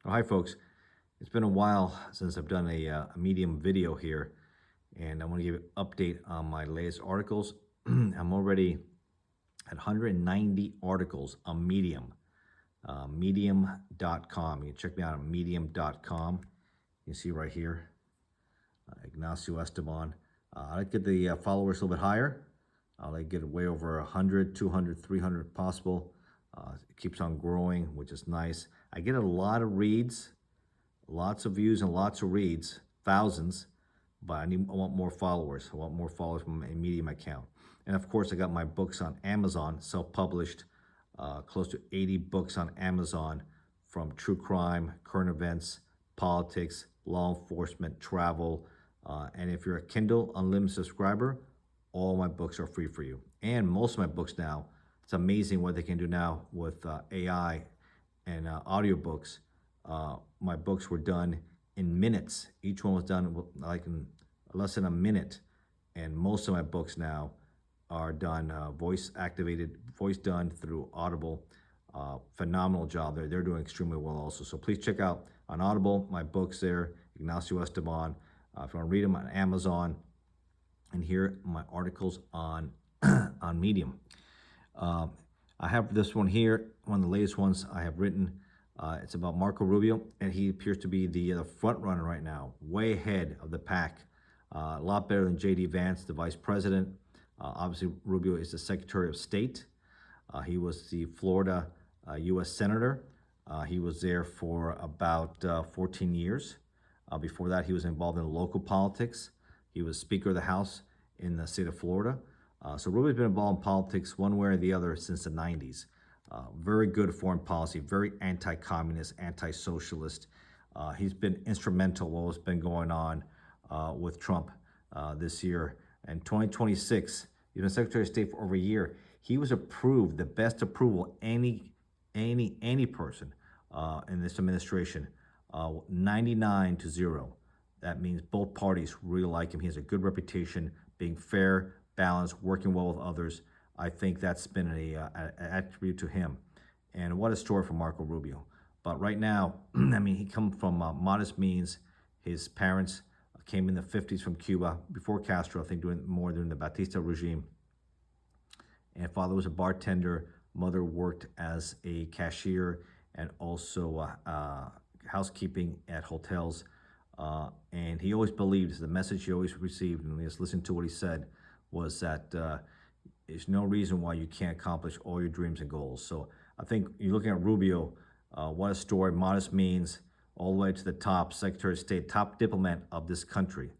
Oh, hi, folks. It's been a while since I've done a Medium video here, and I want to give you an update on my latest articles. I'm already at 190 articles on Medium, medium.com. You can check me out on medium.com. You can see right here, Ignacio Esteban. I'd like to get the followers a little bit higher. I'd like to get way over 100, 200, 300 possible. It keeps on growing, which is nice. I get a lot of reads, lots of views and lots of reads, thousands, but I want more followers. I want more followers from my Medium account. And of course, I got my books on Amazon, self-published, close to 80 books on Amazon, from true crime, current events, politics, law enforcement, travel. And if you're a Kindle Unlimited subscriber, all my books are free for you. And most of my books now, it's amazing what they can do now with AI and audiobooks. My books were done in minutes. Each one was done like in less than a minute. And most of my books now are done voice activated, voice done through Audible. Phenomenal job there. They're doing extremely well also. So please check out on Audible, my books there, Ignacio Esteban. If you want to read them on Amazon, and here are my articles on on Medium. I have this one here, one of the latest ones I have written. It's about Marco Rubio, and he appears to be the front runner right now, way ahead of the pack. A lot better than J.D. Vance, the vice president. Obviously, Rubio is the Secretary of State. He was the Florida U.S. Senator. He was there for about 14 years. Before that, he was involved in local politics. He was Speaker of the House in the state of Florida. So Rubio's been involved in politics one way or the other since the 90s. Very good foreign policy, very anti-communist, anti-socialist. He's been instrumental in what's been going on with Trump this year. In 2026, he's been Secretary of State for over a year. He was approved, the best approval any person in this administration, 99-0. That means both parties really like him. He has a good reputation, being fair, balanced, working well with others. I think that's been an attribute to him. And what a story for Marco Rubio. But right now, I mean, he comes from modest means. His parents came in the 50s from Cuba, before Castro, I think during the Batista regime. And father was a bartender, mother worked as a cashier and also housekeeping at hotels. And he always believed, the message he always received, and just listened to what he said, was that there's no reason why you can't accomplish all your dreams and goals. So I think you're looking at Rubio, what a story, modest means, all the way to the top, Secretary of State, top diplomat of this country.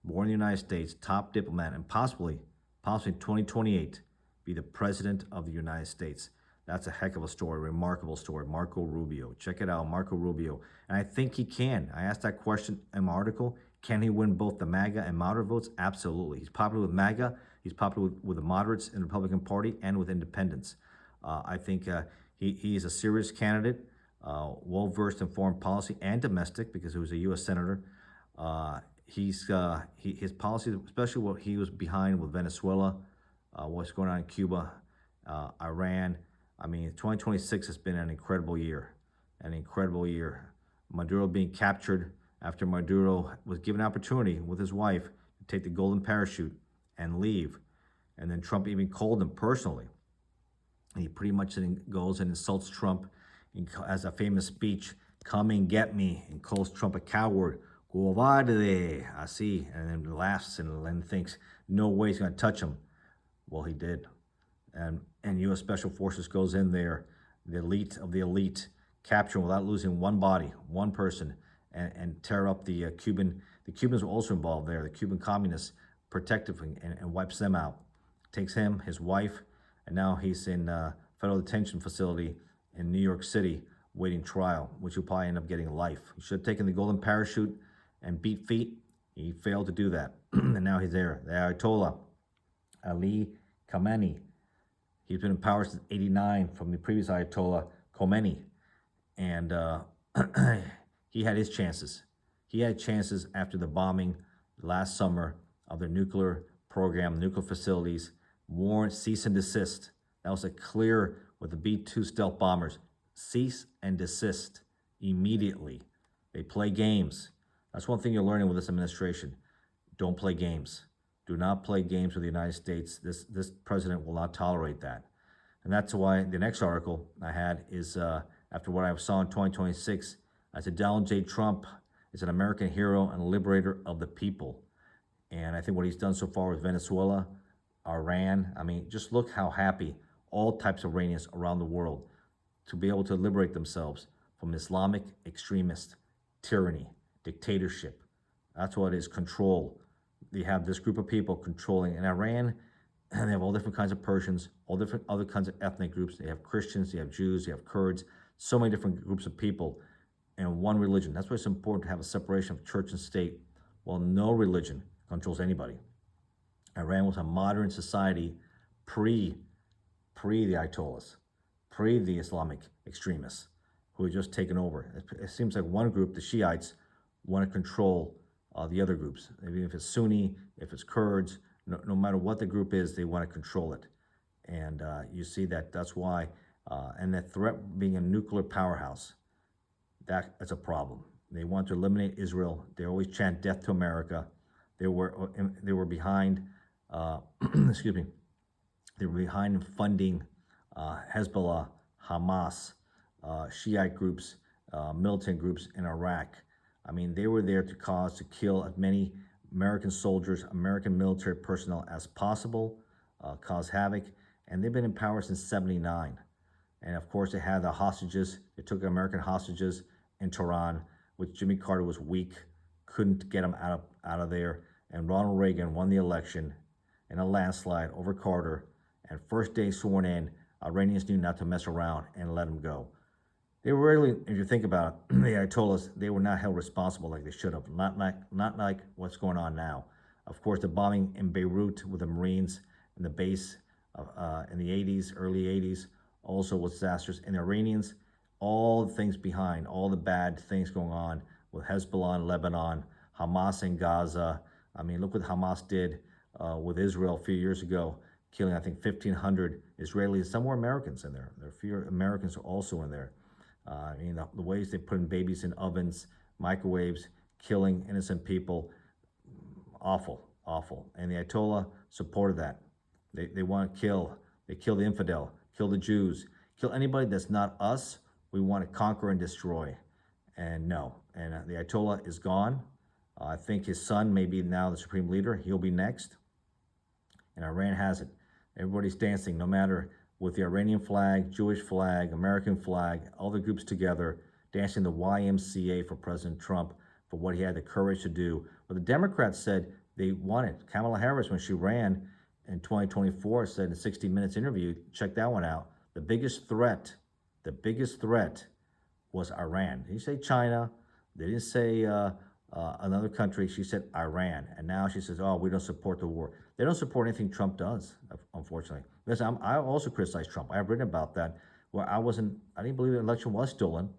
Born in the United States, top diplomat, and possibly 2028, be the President of the United States. That's a heck of a story, remarkable story. Marco Rubio. Check it out, Marco Rubio. And I think he can. I asked that question in my article. Can he win both the MAGA and moderate votes? Absolutely. He's popular with MAGA. He's popular with the moderates in the Republican Party and with independents. I think he is a serious candidate, well-versed in foreign policy and domestic, because he was a U.S. Senator. His policies, especially what he was behind with Venezuela, what's going on in Cuba, Iran. I mean, 2026 has been an incredible year, Maduro being captured after Maduro was given an opportunity with his wife to take the golden parachute and leave. And then Trump even called him personally. And he pretty much goes and insults Trump and has a famous speech, "Come and get me," and calls Trump a coward. Cobarde, así, and then laughs and then thinks, no way he's going to touch him. Well, he did. And U.S. Special Forces goes in there, the elite of the elite, capture him without losing one body, one person, and tear up the Cuban. The Cubans were also involved there. The Cuban communists protected him and wipes them out. Takes him, his wife, and now he's in a federal detention facility in New York City, waiting trial, which will probably end up getting life. He should have taken the golden parachute and beat feet. He failed to do that, and now he's there. The Ayatollah Ali Khamenei. He's been in power since '89 from the previous Ayatollah Khomeini, and he had his chances. He had chances after the bombing last summer of their nuclear program, nuclear facilities. Warrant cease and desist. That was a clear with the B-2 stealth bombers. Cease and desist immediately. They play games. That's one thing you're learning with this administration. Don't play games. Do not play games with the United States. This president will not tolerate that. And that's why the next article I had is after what I saw in 2026, I said Donald J. Trump is an American hero and liberator of the people. And I think what he's done so far with Venezuela, Iran, I mean, just look how happy all types of Iranians around the world to be able to liberate themselves from Islamic extremist tyranny, dictatorship. That's what it is, control. They have this group of people controlling in Iran, and they have all different kinds of Persians, all different other kinds of ethnic groups. They have Christians, they have Jews, they have Kurds, so many different groups of people in one religion. That's why it's important to have a separation of church and state. Well, no religion controls anybody. Iran was a modern society pre the Ayatollahs, pre the Islamic extremists who had just taken over. It seems like one group, the Shiites, want to control the other groups. Even if it's Sunni, if it's Kurds, no matter what the group is, they want to control it. And you see that's why, and that threat being a nuclear powerhouse, that's a problem. They want to eliminate Israel. They always chant death to America. They were behind, excuse me, they were behind funding Hezbollah, Hamas, Shiite groups, militant groups in Iraq. I mean, they were there to kill as many American soldiers, American military personnel as possible, cause havoc. And they've been in power since '79. And of course, they had the hostages. They took American hostages in Tehran, which Jimmy Carter was weak, couldn't get them out of there. And Ronald Reagan won the election in a landslide over Carter. And first day sworn in, Iranians knew not to mess around and let him go. They were really, if you think about it, the Ayatollahs, they were not held responsible like they should have. Not like what's going on now. Of course, the bombing in Beirut with the Marines in the base in the 80s, early 80s, also was disastrous. And the Iranians, all the things behind, all the bad things going on with Hezbollah in Lebanon, Hamas in Gaza. I mean, look what Hamas did with Israel a few years ago, killing, I think, 1,500 Israelis. Some were Americans in there. There are few Americans also in there. I mean, the ways they put in babies in ovens, microwaves, killing innocent people, awful, awful. And the Ayatollah supported that. They want to kill. They kill the infidel, kill the Jews, kill anybody that's not us. We want to conquer and destroy. And no. And the Ayatollah is gone. I think his son may be now the supreme leader. He'll be next. And Iran has it. Everybody's dancing, no matter with the Iranian flag, Jewish flag, American flag, all the groups together, dancing the YMCA for President Trump for what he had the courage to do. But the Democrats said they wanted. Kamala Harris, when she ran in 2024, said in a 60 Minutes interview, check that one out, the biggest threat was Iran. They didn't say China. They didn't say another country. She said Iran. And now she says, oh, we don't support the war. They don't support anything Trump does, unfortunately. Listen, I also criticize Trump. I've written about that, where I didn't believe the election was stolen,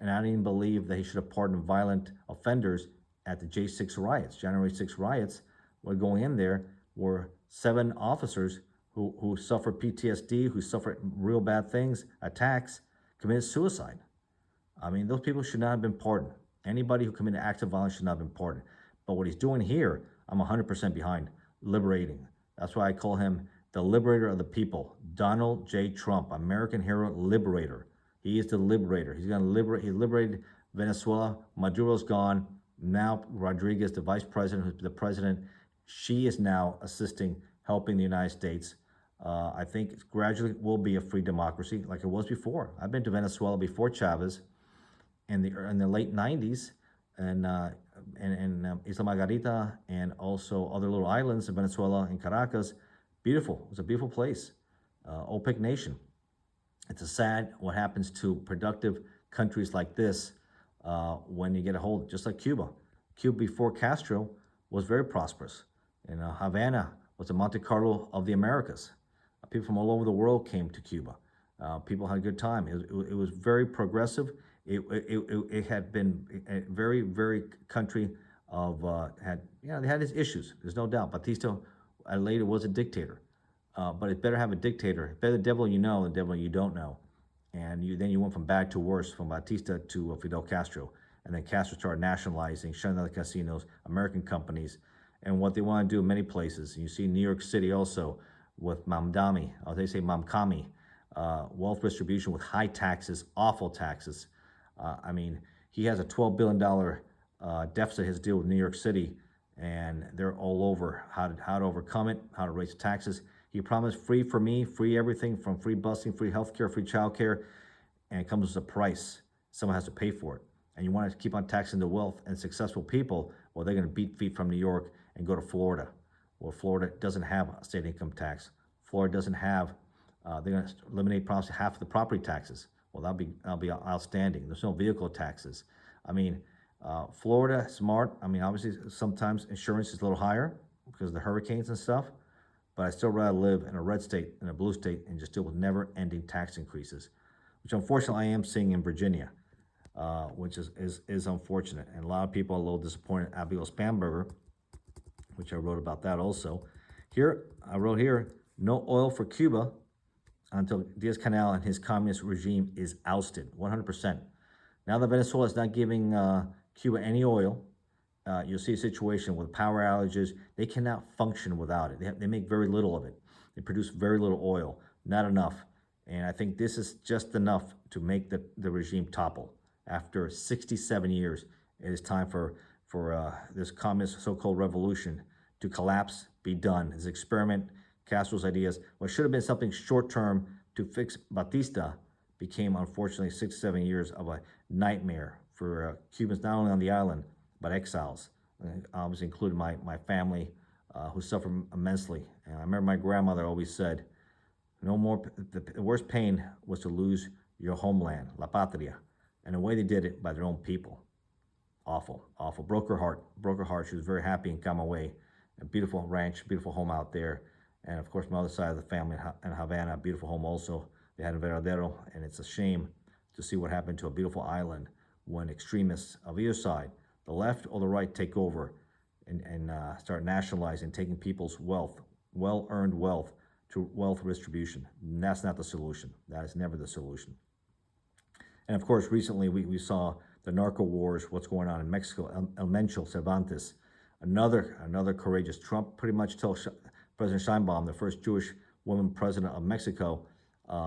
and I didn't believe that he should have pardoned violent offenders at the J6 riots. January 6 riots, were going in there were 7 officers who suffered PTSD, who suffered real bad things, attacks, committed suicide. I mean, those people should not have been pardoned. Anybody who committed acts of violence should not have been pardoned. But what he's doing here, I'm 100% behind, liberating. That's why I call him the liberator of the people. Donald J. Trump, American hero, liberator. He is the liberator. He's going to liberate. He liberated Venezuela. Maduro's gone. Now Rodriguez, the vice president, who's the president, she is now assisting, helping the United States. I think it gradually will be a free democracy like it was before. I've been to Venezuela before Chavez in the late 90s, and Isla Margarita, and also other little islands in Venezuela, in Caracas. Beautiful. It was a beautiful place. OPEC nation. It's a sad what happens to productive countries like this when you get a hold, just like Cuba. Cuba before Castro was very prosperous. And Havana was the Monte Carlo of the Americas. People from all over the world came to Cuba. People had a good time. It was very progressive. It had been a very, very country of, they had its issues. There's no doubt. Batista later was a dictator. But it's better have a dictator. Better the devil you know than the devil you don't know. And then you went from bad to worse, from Batista to Fidel Castro. And then Castro started nationalizing, shutting down the casinos, American companies, and what they want to do in many places. And you see New York City also with Mamdani, or they say Mamkami, wealth distribution with high taxes, awful taxes. I mean, he has a $12 billion deficit, his deal with New York City, and they're all over how to overcome it, how to raise taxes. He promised free for me, free everything from free busing, free healthcare, free childcare, and it comes with a price. Someone has to pay for it. And you want to keep on taxing the wealth and successful people, well, they're going to beat feet from New York and go to Florida. Well, Florida doesn't have a state income tax. Florida doesn't have, they're going to eliminate probably half of the property taxes. Well, that'll be outstanding. There's no vehicle taxes. I mean, Florida, smart. I mean, obviously, sometimes insurance is a little higher because of the hurricanes and stuff, but I still rather live in a red state, in a blue state, and just deal with never-ending tax increases, which unfortunately I am seeing in Virginia, which is unfortunate. And a lot of people are a little disappointed. Abigail Spanberger, which I wrote about that also. Here, I wrote here, no oil for Cuba until Diaz-Canel and his communist regime is ousted, 100%. Now that Venezuela is not giving Cuba any oil, you'll see a situation with power outages. They cannot function without it. They make very little of it. They produce very little oil, not enough. And I think this is just enough to make the regime topple. After 67 years, it is time for this communist so-called revolution to collapse, be done. This experiment, Castro's ideas, what should have been something short-term to fix Batista, became unfortunately 67 years of a nightmare for Cubans, not only on the island, but exiles. Obviously including my family, who suffered immensely. And I remember my grandmother always said, no more, the worst pain was to lose your homeland, La Patria. And the way they did it, by their own people. Awful, awful. Broke her heart. She was very happy in Camagüey, a beautiful ranch, beautiful home out there. And of course, my other side of the family in Havana, a beautiful home also. They had in Veradero, and it's a shame to see what happened to a beautiful island when extremists of either side, the left or the right, take over and start nationalizing, taking people's wealth, well-earned wealth, to wealth distribution. And that's not the solution. That is never the solution. And of course, recently we saw the narco wars, what's going on in Mexico. El Mencho Cervantes, another courageous. Trump pretty much tells President Sheinbaum, the first Jewish woman president of Mexico,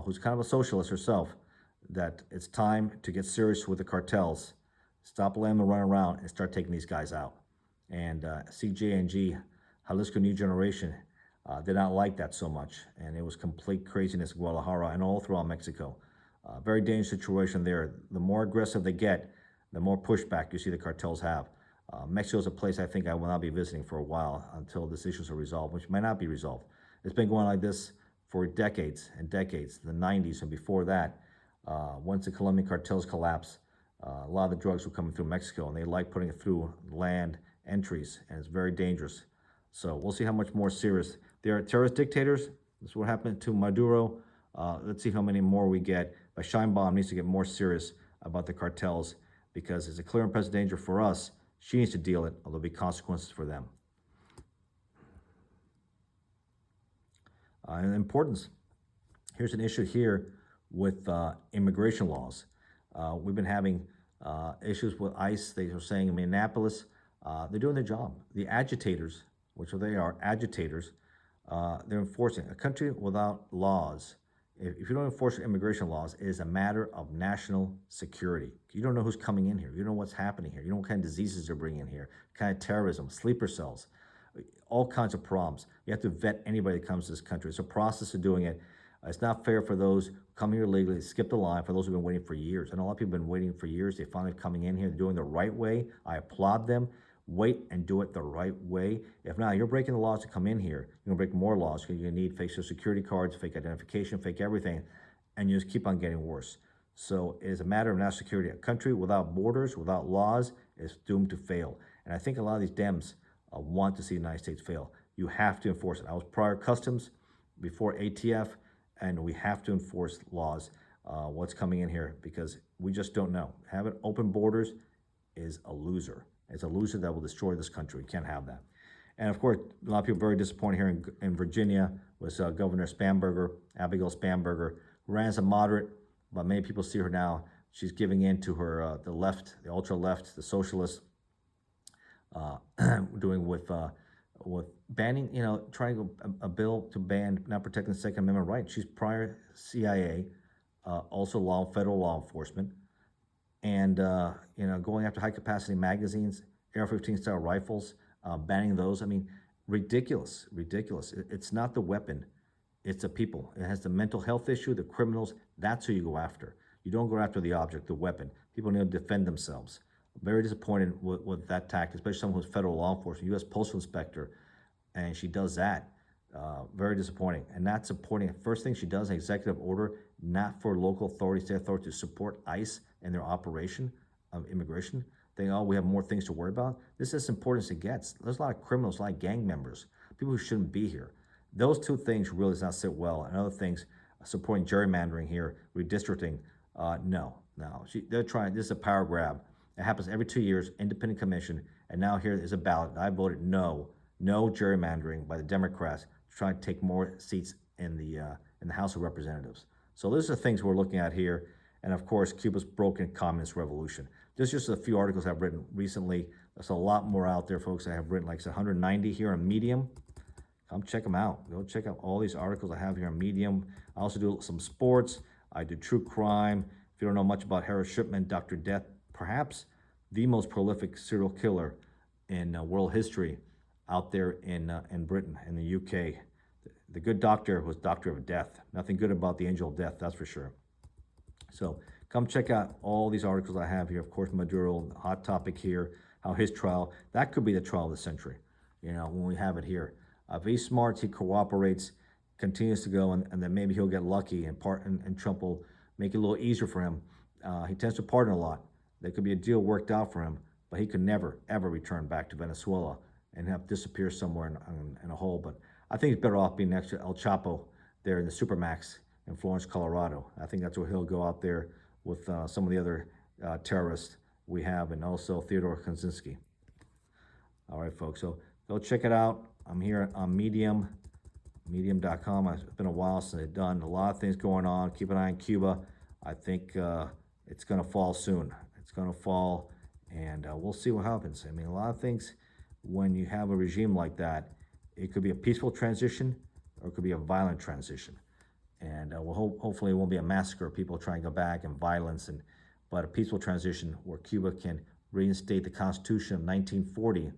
who's kind of a socialist herself, that it's time to get serious with the cartels, stop letting them run around and start taking these guys out. And CJNG, Jalisco New Generation, did not like that so much. And it was complete craziness in Guadalajara and all throughout Mexico. Very dangerous situation there. The more aggressive they get, the more pushback you see the cartels have. Mexico is a place I think I will not be visiting for a while until these issues are resolved, which might not be resolved. It's been going like this for decades and decades, the 90s and before that. Once the Colombian cartels collapsed, a lot of the drugs were coming through Mexico, and they like putting it through land entries, and it's very dangerous. So we'll see how much more serious. They are terrorist dictators. This is what happened to Maduro. Let's see how many more we get. But Sheinbaum needs to get more serious about the cartels, because it's a clear and present danger for us. She needs to deal it, or there'll be consequences for them. And importance. Here's an issue here with immigration laws. We've been having issues with ICE. They were saying in Minneapolis, they're doing their job. The agitators, which they are agitators, they're enforcing. A country without laws, if you don't enforce immigration laws, it is a matter of national security. You don't know who's coming in here. You don't know what's happening here. You don't know what kind of diseases they're bringing in here, kind of terrorism, sleeper cells, all kinds of problems. You have to vet anybody that comes to this country. It's a process of doing it. It's not fair for those who come here illegally, skip the line, for those who've been waiting for years. And a lot of people have been waiting for years. They finally coming in here, they're doing the right way. I applaud them. Wait and do it the right way. If not, you're breaking the laws to come in here. You're gonna break more laws because you're gonna need fake social security cards, fake identification, fake everything, and you just keep on getting worse. So it is a matter of national security. A country without borders, without laws, is doomed to fail. And I think a lot of these Dems want to see the United States fail. You have to enforce it. I was prior customs, before ATF, and we have to enforce laws, what's coming in here, because we just don't know. Having open borders is a loser. It's a loser that will destroy this country. We can't have that. And of course, a lot of people are very disappointed here in Virginia was Governor Spanberger, Abigail Spanberger, who ran as a moderate, but many people see her now. She's giving in to her the left, the ultra left, the socialists, doing with banning, trying a bill to ban not protecting the Second Amendment right. She's prior CIA, also federal law enforcement, and going after high capacity magazines, AR-15 style rifles, banning those. I mean, ridiculous. It's not the weapon, it's the people. It has the mental health issue, the criminals. That's who you go after. You don't go after the object, the weapon. People need to defend themselves. Very disappointed with that tactic, especially someone who's federal law enforcement, U.S. Postal Inspector, and she does that. Very disappointing. And not supporting it. First thing she does, an executive order, not for local authorities, state authorities, to support ICE and their operation of immigration. They, we have more things to worry about. This is as important as it gets. There's a lot of criminals, a lot of gang members, people who shouldn't be here. Those two things really does not sit well. And other things, supporting gerrymandering here, redistricting, no. They're trying, this is a power grab. It happens every 2 years, independent commission, and now here is a ballot. I voted no gerrymandering by the Democrats to try to take more seats in the House of Representatives. So those are things we're looking at here. And of course, Cuba's broken communist revolution. There's just a few articles I've written recently. There's a lot more out there, folks. I have written like 190 here on Medium. Come check them out. Go check out all these articles I have here on Medium. I also do some sports. I do true crime. If you don't know much about Harris Shipman, Dr. Death, perhaps the most prolific serial killer in world history out there in Britain, in the UK. The good doctor was Doctor of Death. Nothing good about the Angel of Death, that's for sure. So come check out all these articles I have here. Of course, Maduro, hot topic here, how his trial, that could be the trial of the century, when we have it here. If he's smart, he cooperates, continues to go, and then maybe he'll get lucky and Trump will make it a little easier for him. He tends to pardon a lot. There could be a deal worked out for him, but he could never, ever return back to Venezuela and have disappear somewhere in a hole. But I think he's better off being next to El Chapo there in the Supermax in Florence, Colorado. I think that's where he'll go out there with some of the other terrorists we have, and also Theodore Kaczynski. All right, folks, so go check it out. I'm here on Medium, medium.com. It's been a while since I've done a lot of things going on. Keep an eye on Cuba. I think it's going to fall soon. It's going to fall, and we'll see what happens. I mean, a lot of things, when you have a regime like that, it could be a peaceful transition or it could be a violent transition. And hopefully it won't be a massacre of people trying to go back and violence, but a peaceful transition where Cuba can reinstate the Constitution of 1940,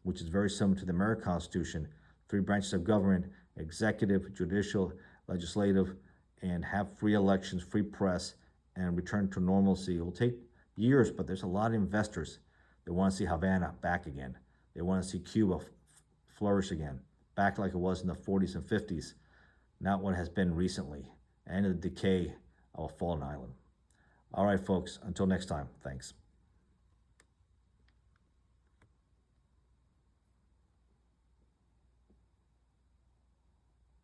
which is very similar to the American Constitution, 3 branches of government, executive, judicial, legislative, and have free elections, free press, and return to normalcy. It will take years, but there's a lot of investors that want to see Havana back again. They want to see Cuba flourish again, back like it was in the 40s and 50s, not what it has been recently, and the decay of a fallen island. All right, folks, until next time, thanks.